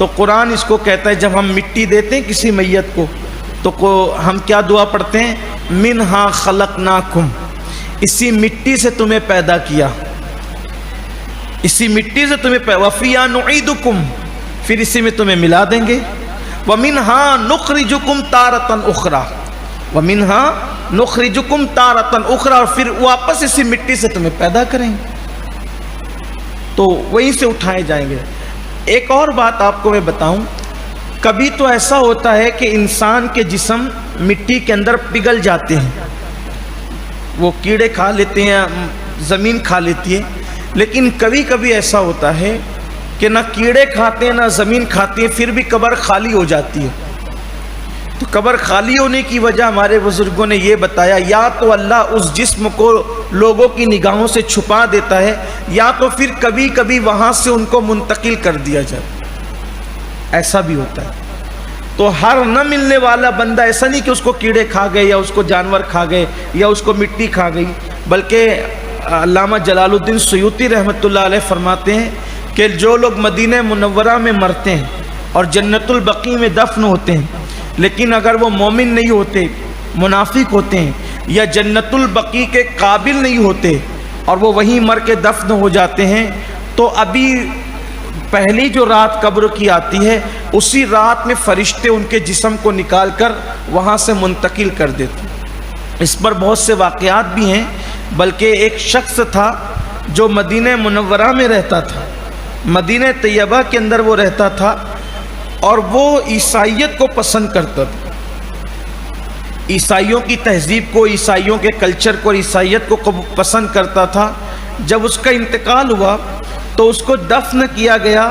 تو قرآن اس کو کہتا ہے جب ہم مٹی دیتے ہیں کسی میت کو تو ہم کیا دعا پڑھتے ہیں؟ منہا خلقناکم، اسی مٹی سے تمہیں پیدا کیا، اسی مٹی سے تمہیں وفیہا نعیدکم، پھر اسی میں تمہیں ملا دیں گے، ومنہا نخرجکم تارۃ اخری، ومنہا نخرجکم تارۃ اخری، اور پھر واپس اسی مٹی سے تمہیں پیدا کریں گے، تو وہیں سے اٹھائے جائیں گے۔ ایک اور بات آپ کو میں بتاؤں، کبھی تو ایسا ہوتا ہے کہ انسان کے جسم مٹی کے اندر پگھل جاتے ہیں، وہ کیڑے کھا لیتے ہیں، زمین کھا لیتی ہے، لیکن کبھی کبھی ایسا ہوتا ہے کہ نہ کیڑے کھاتے ہیں نہ زمین کھاتی ہے، پھر بھی قبر خالی ہو جاتی ہے۔ تو قبر خالی ہونے کی وجہ ہمارے بزرگوں نے یہ بتایا، یا تو اللہ اس جسم کو لوگوں کی نگاہوں سے چھپا دیتا ہے، یا تو پھر کبھی کبھی وہاں سے ان کو منتقل کر دیا جائے، ایسا بھی ہوتا ہے۔ تو ہر نہ ملنے والا بندہ ایسا نہیں کہ اس کو کیڑے کھا گئے یا اس کو جانور کھا گئے یا اس کو مٹی کھا گئی، بلکہ علامہ جلال الدین سیوطی رحمۃ اللہ علیہ فرماتے ہیں کہ جو لوگ مدینہ منورہ میں مرتے ہیں اور جنت البقیع میں دفن ہوتے ہیں، لیکن اگر وہ مومن نہیں ہوتے، منافق ہوتے ہیں، یا جنت البقیع کے قابل نہیں ہوتے اور وہ وہیں مر کے دفن ہو جاتے ہیں، تو ابھی پہلی جو رات قبر کی آتی ہے اسی رات میں فرشتے ان کے جسم کو نکال کر وہاں سے منتقل کر دیتے ہیں۔ اس پر بہت سے واقعات بھی ہیں، بلکہ ایک شخص تھا جو مدینہ منورہ میں رہتا تھا، مدینہ طیبہ کے اندر وہ رہتا تھا، اور وہ عیسائیت کو پسند کرتا تھا، عیسائیوں کی تہذیب کو، عیسائیوں کے کلچر کو، عیسائیت کو پسند کرتا تھا۔ جب اس کا انتقال ہوا تو اس کو دفن کیا گیا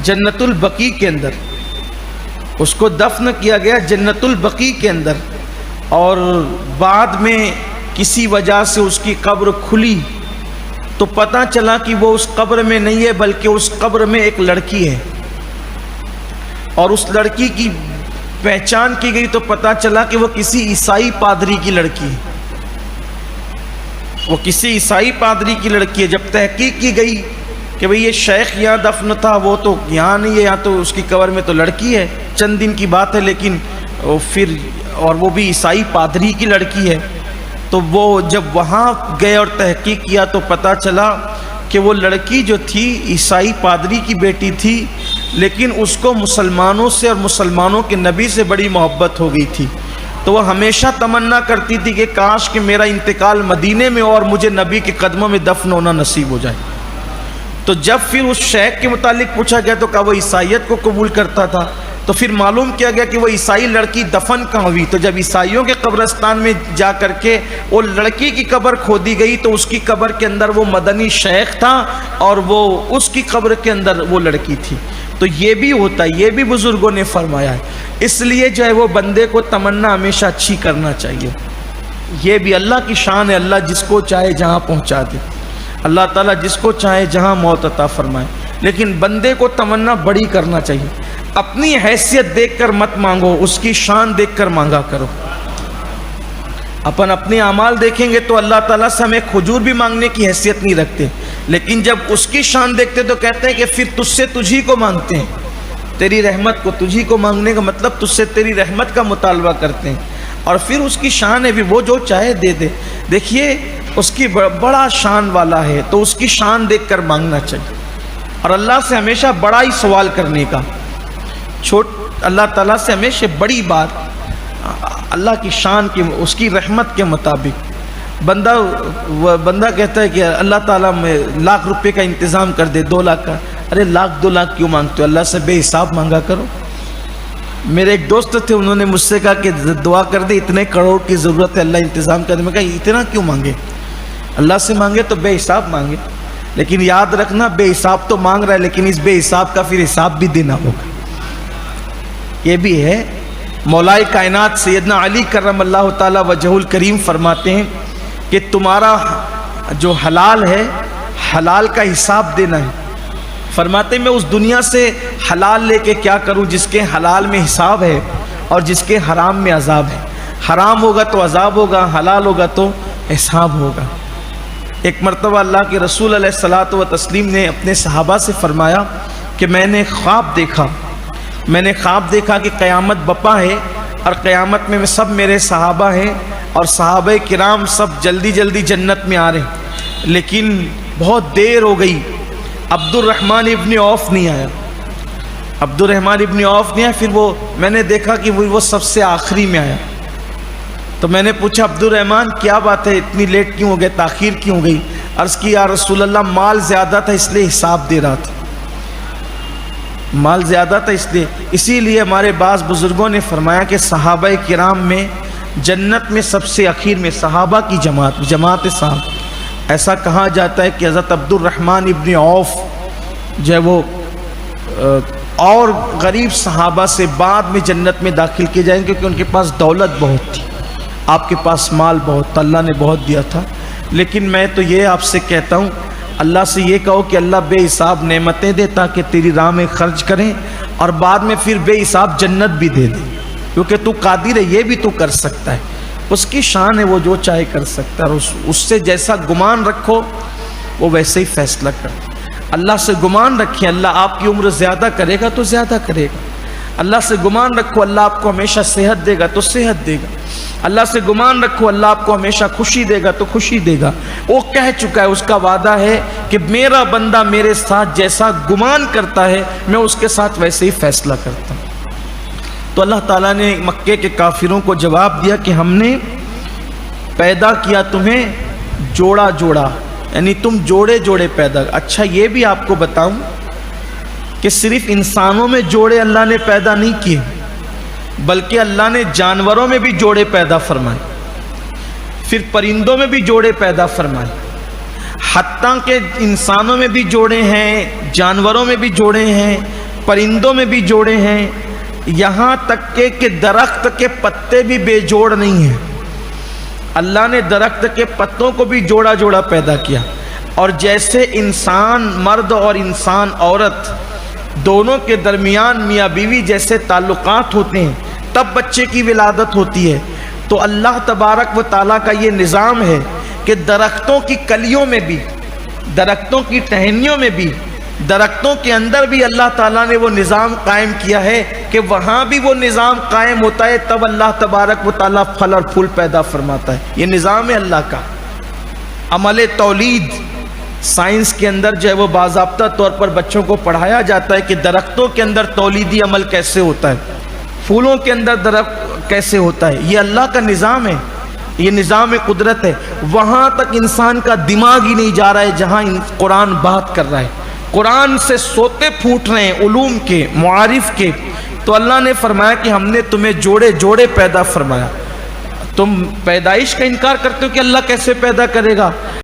جنت البقیع کے اندر، اس کو دفن کیا گیا جنت البقیع کے اندر، اور بعد میں کسی وجہ سے اس کی قبر کھلی تو پتہ چلا کہ وہ اس قبر میں نہیں ہے، بلکہ اس قبر میں ایک لڑکی ہے، اور اس لڑکی کی پہچان کی گئی تو پتہ چلا کہ وہ کسی عیسائی پادری کی لڑکی ہے، وہ کسی عیسائی پادری کی لڑکی ہے۔ جب تحقیق کی گئی کہ بھئی یہ شیخ یہاں دفن تھا، وہ تو یہاں نہیں ہے، یہاں تو اس کی قبر میں تو لڑکی ہے، چند دن کی بات ہے، لیکن پھر اور وہ بھی عیسائی پادری کی لڑکی ہے، تو وہ جب وہاں گئے اور تحقیق کیا تو پتہ چلا کہ وہ لڑکی جو تھی عیسائی پادری کی بیٹی تھی، لیکن اس کو مسلمانوں سے اور مسلمانوں کے نبی سے بڑی محبت ہو گئی تھی، تو وہ ہمیشہ تمنا کرتی تھی کہ کاش کہ میرا انتقال مدینے میں اور مجھے نبی کے قدموں میں دفن ہونا نصیب ہو جائے۔ تو جب پھر اس شیخ کے متعلق پوچھا گیا تو کہا وہ عیسائیت کو قبول کرتا تھا، تو پھر معلوم کیا گیا کہ وہ عیسائی لڑکی دفن کہاں ہوئی، تو جب عیسائیوں کے قبرستان میں جا کر کے وہ لڑکی کی قبر کھودی گئی تو اس کی قبر کے اندر وہ مدنی شیخ تھا اور وہ اس کی قبر کے اندر وہ لڑکی تھی۔ تو یہ بھی ہوتا ہے، یہ بھی بزرگوں نے فرمایا ہے، اس لیے جو ہے وہ بندے کو تمنا ہمیشہ اچھی کرنا چاہیے، یہ بھی اللہ کی شان ہے، اللہ جس کو چاہے جہاں پہنچا دے، اللہ تعالیٰ جس کو چاہے جہاں موت عطا فرمائے، لیکن بندے کو تمنا بڑی کرنا چاہیے، اپنی حیثیت دیکھ کر مت مانگو، اس کی شان دیکھ کر مانگا کرو۔ اپنے اعمال دیکھیں گے تو اللہ تعالیٰ سے ہمیں کھجور بھی مانگنے کی حیثیت نہیں رکھتے، لیکن جب اس کی شان دیکھتے تو کہتے ہیں کہ پھر تجھ سے تجھی کو مانگتے ہیں، تیری رحمت کو، تجھی کو مانگنے کا مطلب تجھ سے تیری رحمت کا مطالبہ کرتے ہیں، اور پھر اس کی شان ہے بھی وہ جو چاہے دے دے۔ دیکھیے اس کی بڑا شان والا ہے تو اس کی شان دیکھ کر مانگنا چاہیے، اور اللہ سے ہمیشہ بڑا ہی سوال کرنے کا، اللہ تعالیٰ سے ہمیشہ بڑی بات، اللہ کی شان کی، اس کی رحمت کے مطابق۔ بندہ کہتا ہے کہ اللہ تعالیٰ میں لاکھ روپے کا انتظام کر دے، 2 لاکھ کا، ارے 1,00,000 2 لاکھ کیوں مانگتے ہو، اللہ سے بے حساب مانگا کرو۔ میرے ایک دوست تھے، انہوں نے مجھ سے کہا کہ دعا کر دے، اتنے کروڑ کی ضرورت ہے، اللہ انتظام کر دے۔ میں کہا اتنا کیوں مانگے، اللہ سے مانگے تو بے حساب مانگے، لیکن یاد رکھنا بے حساب تو مانگ رہا ہے، لیکن اس بے حساب کا پھر حساب بھی دینا ہوگا، یہ بھی ہے۔ مولائے کائنات سیدنا علی کرم اللہ تعالی وجہ الکریم فرماتے ہیں کہ تمہارا جو حلال ہے، حلال کا حساب دینا ہے۔ فرماتے ہیں میں اس دنیا سے حلال لے کے کیا کروں جس کے حلال میں حساب ہے اور جس کے حرام میں عذاب ہے، حرام ہوگا تو عذاب ہوگا، حلال ہوگا تو حساب ہوگا۔ ایک مرتبہ اللہ کے رسول علیہ الصلوۃ والتسلیم نے اپنے صحابہ سے فرمایا کہ میں نے خواب دیکھا کہ قیامت بپا ہے اور قیامت میں سب میرے صحابہ ہیں اور صحابہ کرام سب جلدی جلدی جنت میں آ رہے ہیں، لیکن بہت دیر ہو گئی، عبد الرحمن ابن عوف نہیں آیا۔ پھر میں نے دیکھا کہ وہ سب سے آخری میں آیا، تو میں نے پوچھا عبد الرحمن کیا بات ہے، اتنی لیٹ کیوں ہو گئے، تاخیر کیوں ہو گئی؟ عرض کی یا رسول اللہ مال زیادہ تھا اس لیے حساب دے رہا تھا، اسی لیے ہمارے بعض بزرگوں نے فرمایا کہ صحابہ کرام میں جنت میں سب سے اخیر میں صحابہ کی جماعت صاحب، ایسا کہا جاتا ہے کہ حضرت عبد الرحمن ابن عوف جو ہے وہ اور غریب صحابہ سے بعد میں جنت میں داخل کیے جائیں گے، کیونکہ ان کے پاس دولت بہت تھی، آپ کے پاس مال بہت تھا، اللہ نے بہت دیا تھا۔ لیکن میں تو یہ آپ سے کہتا ہوں، اللہ سے یہ کہو کہ اللہ بے حساب نعمتیں دے تاکہ تیری راہ میں خرچ کریں، اور بعد میں پھر بے حساب جنت بھی دے دے، کیونکہ تو قادر ہے، یہ بھی تو کر سکتا ہے، اس کی شان ہے، وہ جو چاہے کر سکتا ہے، اور اس سے جیسا گمان رکھو وہ ویسے ہی فیصلہ کرتا ہے۔ اللہ سے گمان رکھیں، اللہ آپ کی عمر زیادہ کرے گا تو زیادہ کرے گا۔ اللہ سے گمان رکھو اللہ آپ کو ہمیشہ صحت دے گا تو صحت دے گا۔ اللہ سے گمان رکھو اللہ آپ کو ہمیشہ خوشی دے گا تو خوشی دے گا۔ وہ کہہ چکا ہے، اس کا وعدہ ہے کہ میرا بندہ میرے ساتھ جیسا گمان کرتا ہے میں اس کے ساتھ ویسے ہی فیصلہ کرتا ہوں۔ تو اللہ تعالیٰ نے مکے کے کافروں کو جواب دیا کہ ہم نے پیدا کیا تمہیں جوڑا جوڑا، یعنی تم جوڑے جوڑے پیدا۔ اچھا یہ بھی آپ کو بتاؤں کہ صرف انسانوں میں جوڑے اللہ نے پیدا نہیں کیے، بلکہ اللہ نے جانوروں میں بھی جوڑے پیدا فرمائے، پھر پرندوں میں بھی جوڑے پیدا فرمائے، حتیٰ کہ انسانوں میں بھی جوڑے ہیں، جانوروں میں بھی جوڑے ہیں، پرندوں میں بھی جوڑے ہیں، یہاں تک کہ درخت کے پتے بھی بے جوڑ نہیں ہیں۔ اللہ نے درخت کے پتوں کو بھی جوڑا جوڑا پیدا کیا، اور جیسے انسان مرد اور انسان عورت دونوں کے درمیان میاں بیوی جیسے تعلقات ہوتے ہیں تب بچے کی ولادت ہوتی ہے، تو اللہ تبارک و تعالیٰ کا یہ نظام ہے کہ درختوں کی کلیوں میں بھی، درختوں کی ٹہنیوں میں بھی، درختوں کے اندر بھی اللہ تعالیٰ نے وہ نظام قائم کیا ہے کہ وہاں بھی وہ نظام قائم ہوتا ہے، تب اللہ تبارک و تعالیٰ پھل اور پھول پیدا فرماتا ہے۔ یہ نظام ہے اللہ کا۔ عمل تولید سائنس کے اندر جو ہے وہ باضابطہ طور پر بچوں کو پڑھایا جاتا ہے کہ درختوں کے اندر تولیدی عمل کیسے ہوتا ہے، پھولوں کے اندر درخت کیسے ہوتا ہے، یہ اللہ کا نظام ہے، یہ نظام قدرت ہے۔ وہاں تک انسان کا دماغ ہی نہیں جا رہا ہے جہاں قرآن بات کر رہا ہے، قرآن سے سوتے پھوٹ رہے ہیں علوم کے، معارف کے۔ تو اللہ نے فرمایا کہ ہم نے تمہیں جوڑے جوڑے پیدا فرمایا۔ تم پیدائش کا انکار کرتے ہو کہ اللہ کیسے پیدا کرے گا؟